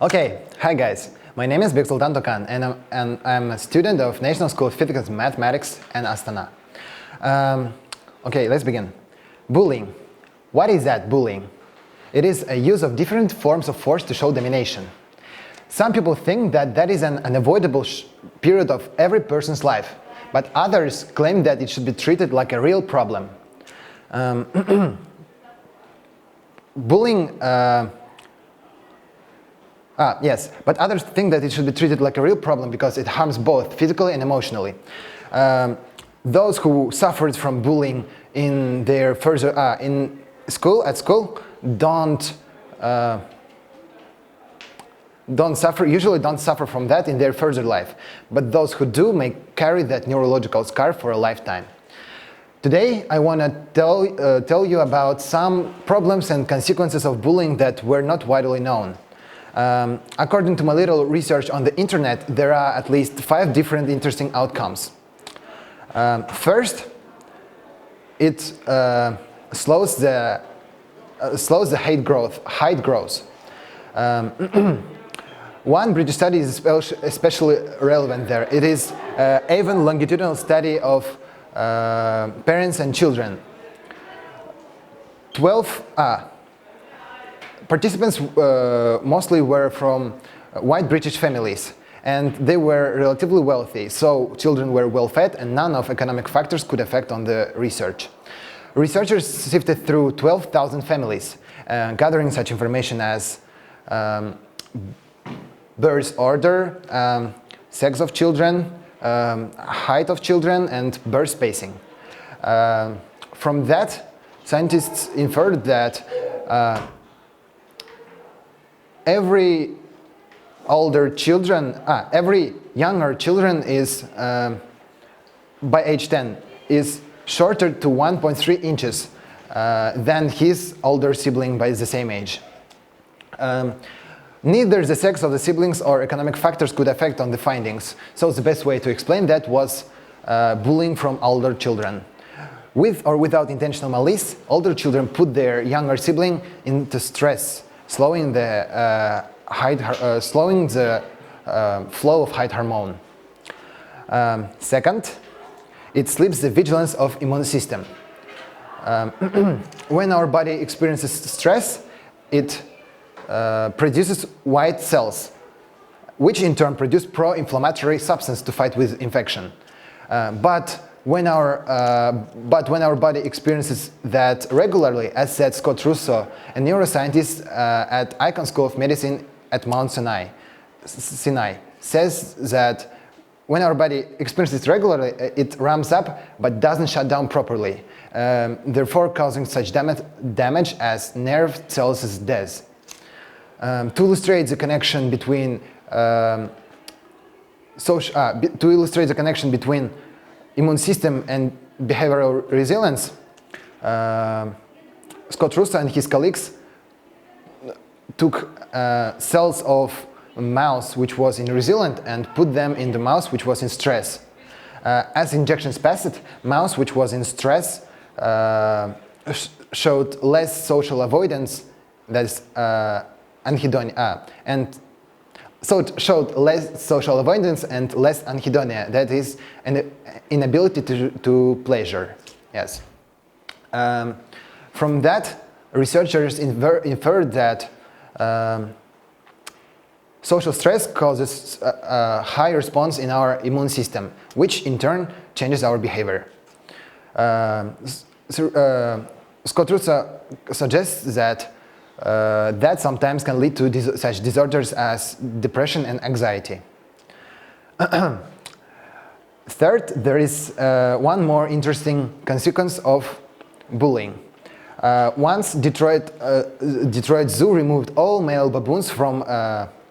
Okay, hi guys. My name is Bexultan Tokan, and I'm a student of National School of Physics and Mathematics in Astana. Okay, let's begin. Bullying. What is that, bullying? It is a use of different forms of force to show domination. Some people think that that is an unavoidable period of every person's life, but others claim that it should be treated like a real problem. Bullying, yes, but others think that it should be treated like a real problem because it harms both physically and emotionally. Those who suffered from bullying in their at school usually don't suffer from that in their further life, but those who do may carry that neurological scar for a lifetime. Today I want to tell you about some problems and consequences of bullying that were not widely known. According to my little research on the internet, there are at least 5 different interesting outcomes. First, it slows the height growth. One British study is especially relevant there. It is even longitudinal study of parents and children. 12 participants mostly were from white British families, and they were relatively wealthy, so children were well fed and none of economic factors could affect on the research. Researchers sifted through 12,000 families, gathering such information as birth order, sex of children, height of children, and birth spacing. From that, scientists inferred that every younger children is, by age 10, is shorter to 1.3 inches than his older sibling by the same age. Neither the sex of the siblings or economic factors could affect on the findings, so the best way to explain that was bullying from older children. With or without intentional malice, older children put their younger sibling into stress, slowing the flow of height hormone. Second, it slips the vigilance of immune system. When our body experiences stress, it produces white cells, which in turn produce pro-inflammatory substance to fight with infection. But when our body experiences that regularly, as said Scott Russo, a neuroscientist at Icahn School of Medicine at Mount Sinai, says that when our body experiences it regularly, it ramps up but doesn't shut down properly, therefore causing such damage as nerve cells' death. To illustrate the connection between immune system and behavioral resilience, Scott Russo and his colleagues took cells of a mouse which was in resilient and put them in the mouse which was in stress. As injections passed, mouse which was in stress showed less social avoidance, that's anhedonia, and so it showed less social avoidance and less anhedonia, that is an inability to pleasure. Yes. From that, researchers inferred that social stress causes a high response in our immune system, which in turn changes our behavior. Scott Russo suggests that that sometimes can lead to such disorders as depression and anxiety. Third, there is one more interesting consequence of bullying. Once Detroit Zoo removed all male baboons from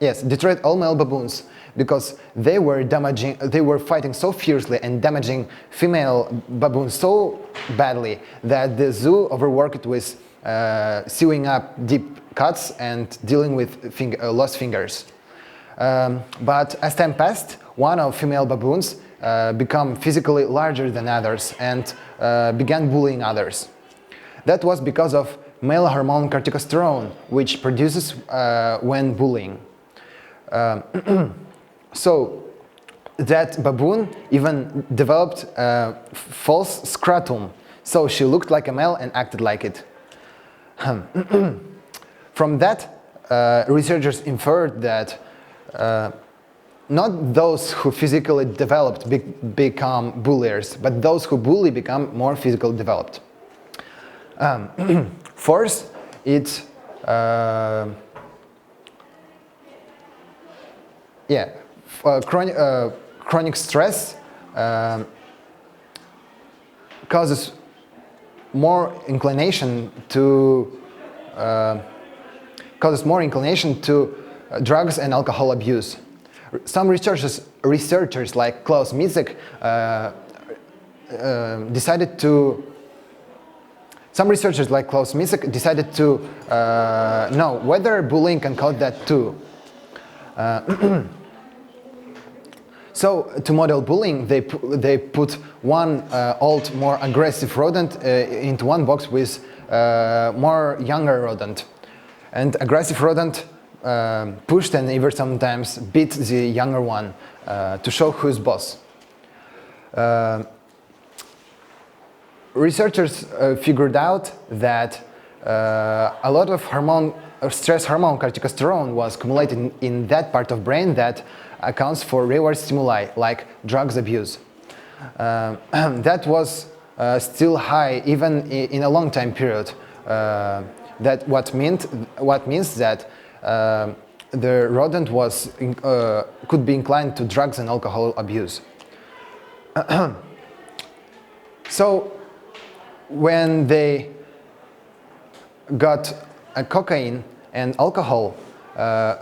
Detroit all male baboons because they were fighting so fiercely and damaging female baboons so badly that the zoo overworked with sewing up deep cuts and dealing with lost fingers. But as time passed, one of female baboons became physically larger than others and began bullying others. That was because of male hormone corticosterone, which produces when bullying. So that baboon even developed a false scrotum, so she looked like a male and acted like it. From that, researchers inferred that not those who physically developed become bulliers, but those who bully become more physically developed. Fourth, chronic stress causes more inclination to drugs and alcohol abuse. Some researchers like Klaus Mitzek decided to know whether bullying can cause that too. So to model bullying, they put one old, more aggressive rodent into one box with more younger rodent, and aggressive rodent pushed and even sometimes beat the younger one to show who's boss. Researchers figured out that a lot of stress hormone corticosterone was accumulated in that part of brain that accounts for reward stimuli like drugs abuse. That was still high even in a long time period. That what means that the rodent could be inclined to drugs and alcohol abuse. So when they got cocaine and alcohol,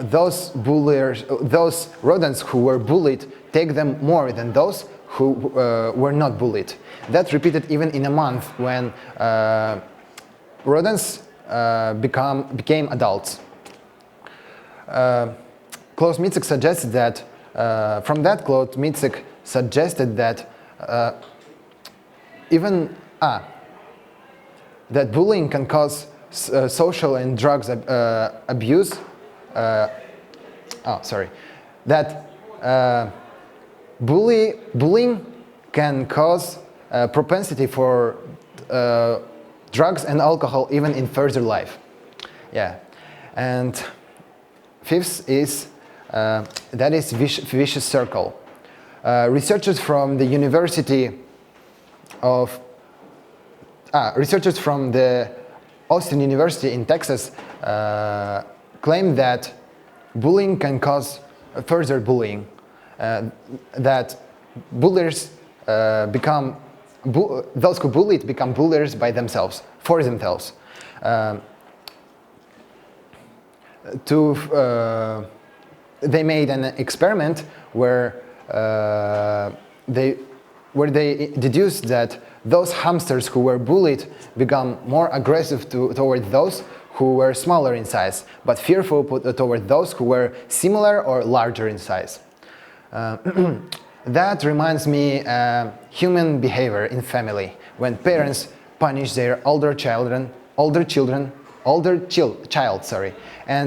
those rodents who were bullied take them more than those who were not bullied. That repeated even in a month when rodents became adults. Klaus Mitzek suggested that that bullying can cause social and drugs abuse. Bullying can cause propensity for drugs and alcohol even in further life. Yeah, and fifth is vicious circle. Researchers from the Austin University in Texas claim that bullying can cause further bullying. That bullies those who bullied become bulliers by themselves, for themselves. They made an experiment where they deduced that those hamsters who were bullied become more aggressive toward those who were smaller in size, but fearful toward those who were similar or larger in size. That reminds me human behavior in family, when parents punish their older child, and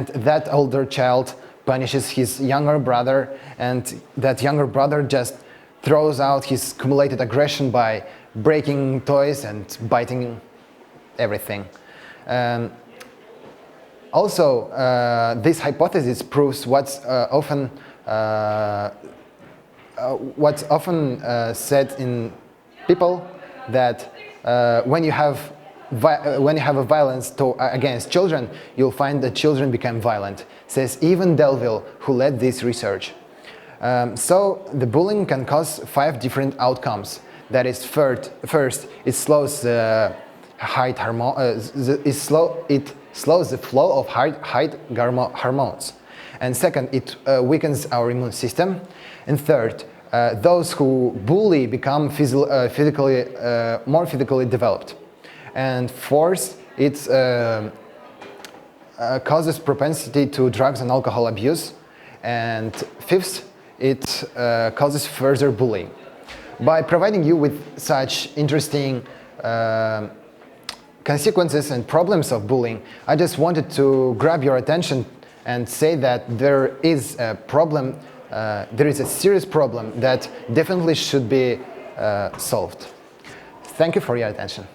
that older child punishes his younger brother, and that younger brother just throws out his accumulated aggression by breaking toys and biting everything. Also, this hypothesis proves what's often said in people, that when you have a violence against children, you'll find that children become violent, says even Delville, who led this research. So the bullying can cause 5 different outcomes. That is, first, it slows the it slows the flow of height hormones. And second, it weakens our immune system. And third, those who bully become more physically developed. And fourth, it causes propensity to drugs and alcohol abuse. And fifth, it causes further bullying. By providing you with such interesting consequences and problems of bullying, I just wanted to grab your attention and say that there is a problem, there is a serious problem that definitely should be solved. Thank you for your attention.